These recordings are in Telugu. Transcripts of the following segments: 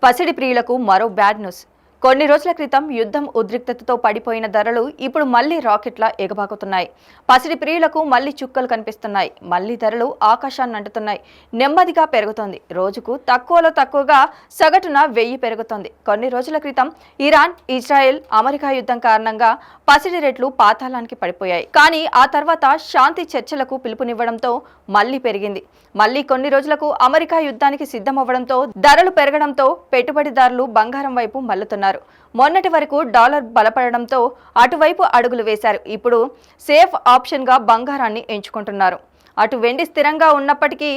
పసిడి ప్రియులకు మరో బ్యాడ్ న్యూస్. కొన్ని రోజుల క్రితం యుద్ధం ఉద్రిక్తతతో పడిపోయిన ధరలు ఇప్పుడు మళ్లీ రాకెట్లా ఎగబాకుతున్నాయి. పసిడి ప్రియులకు మళ్లీ చుక్కలు కనిపిస్తున్నాయి. మళ్లీ ధరలు ఆకాశాన్ని అంటుతున్నాయి. నెమ్మదిగా పెరుగుతోంది. రోజుకు తక్కువలో తక్కువగా సగటున 1000 పెరుగుతోంది. కొన్ని రోజుల క్రితం ఇరాన్, ఇజ్రాయెల్, అమెరికా యుద్ధం కారణంగా పసిడి రేట్లు పాతాళానికి పడిపోయాయి. కానీ ఆ తర్వాత శాంతి చర్చలకు పిలుపునివ్వడంతో మళ్లీ పెరిగింది. మళ్లీ కొన్ని రోజులకు అమెరికా యుద్ధానికి సిద్ధమవ్వడంతో ధరలు పెరగడంతో పెట్టుబడిదారులు బంగారం వైపు మళ్లుతున్నారు. మొన్నటి వరకు డాలర్ బలపడడంతో అటువైపు అడుగులు వేశారు. ఇప్పుడు సేఫ్ ఆప్షన్ గా బంగారాన్ని ఎంచుకుంటున్నారు. అటు వెండి స్థిరంగా ఉన్నప్పటికీ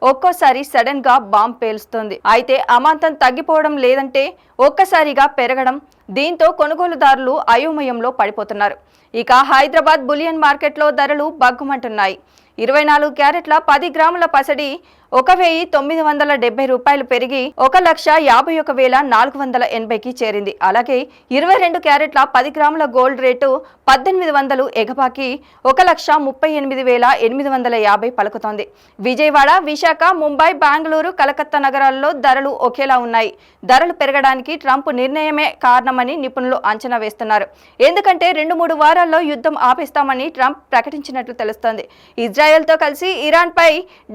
ఒక్కోసారి సడన్ గా బాంబ్ పేలుస్తుంది. అయితే అమాంతం తగ్గిపోవడం లేదంటే ఒక్కసారిగా పెరగడం. దీంతో కొనుగోలుదారులు అయోమయంలో పడిపోతున్నారు. ఇక హైదరాబాద్ బులియన్ మార్కెట్లో ధరలు బగ్గుమంటున్నాయి. 24 క్యారెట్ల 10 గ్రాముల పసిడి 1970 రూపాయలు పెరిగి 1,51,480కి చేరింది. అలాగే 22 క్యారెట్ల 10 గ్రాముల గోల్డ్ రేటు 1800 ఎగబాకి 1,38,850 పలుకుతోంది. విజయవాడ, విశాఖ, ముంబై, బెంగళూరు, కలకత్తా నగరాల్లో ధరలు ఒకేలా ఉన్నాయి. ధరలు పెరగడానికి ట్రంప్ నిర్ణయమే కారణమని నిపుణులు అంచనా వేస్తున్నారు. ఎందుకంటే 2-3 వారాల్లో యుద్ధం ఆపేస్తామని ట్రంప్ ప్రకటించినట్లు తెలుస్తోంది. ఇజ్రాయెల్తో కలిసి ఇరాన్ పై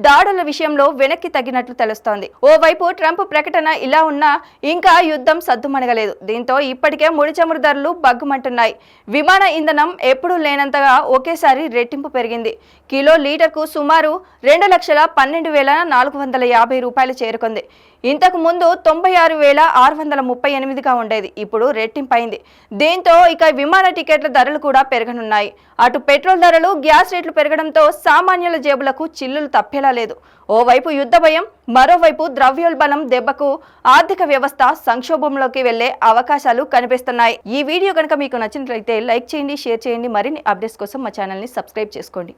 దాడుల విషయంలో వెనక్కి తగ్గినట్లు తెలుస్తోంది. ఓవైపు ట్రంప్ ప్రకటన ఇలా ఉన్నా ఇంకా యుద్ధం సద్దుమణగలేదు. దీంతో ఇప్పటికే ముడి చమురు ధరలు బగ్గుమంటున్నాయి. విమాన ఇంధనం ఎప్పుడూ లేనంతగా ఒకేసారి రెట్టింపు పెరిగింది. కిలో లీటర్కు సుమారు 2,12,450 రూపాయలు చేరుకుంది. ఇంతకు ముందు 96,638గా ఉండేది. ఇప్పుడు రెట్టింపైంది. దీంతో ఇక విమాన టికెట్ల ధరలు కూడా పెరగనున్నాయి. అటు పెట్రోల్ ధరలు, గ్యాస్ రేట్లు పెరగడంతో సామాన్యుల జేబులకు చిల్లులు తప్పేలా లేదు. ఓవైపు యుద్ధ భయం, మరోవైపు ద్రవ్యోల్బణం దెబ్బకు ఆర్థిక వ్యవస్థ సంక్షోభంలోకి వెళ్లే అవకాశాలు కనిపిస్తున్నాయి. ఈ వీడియో కనుక మీకు నచ్చినట్లయితే లైక్ చేయండి, షేర్ చేయండి. మరిన్ని అప్డేట్స్ కోసం మా ఛానల్ని సబ్స్క్రైబ్ చేసుకోండి.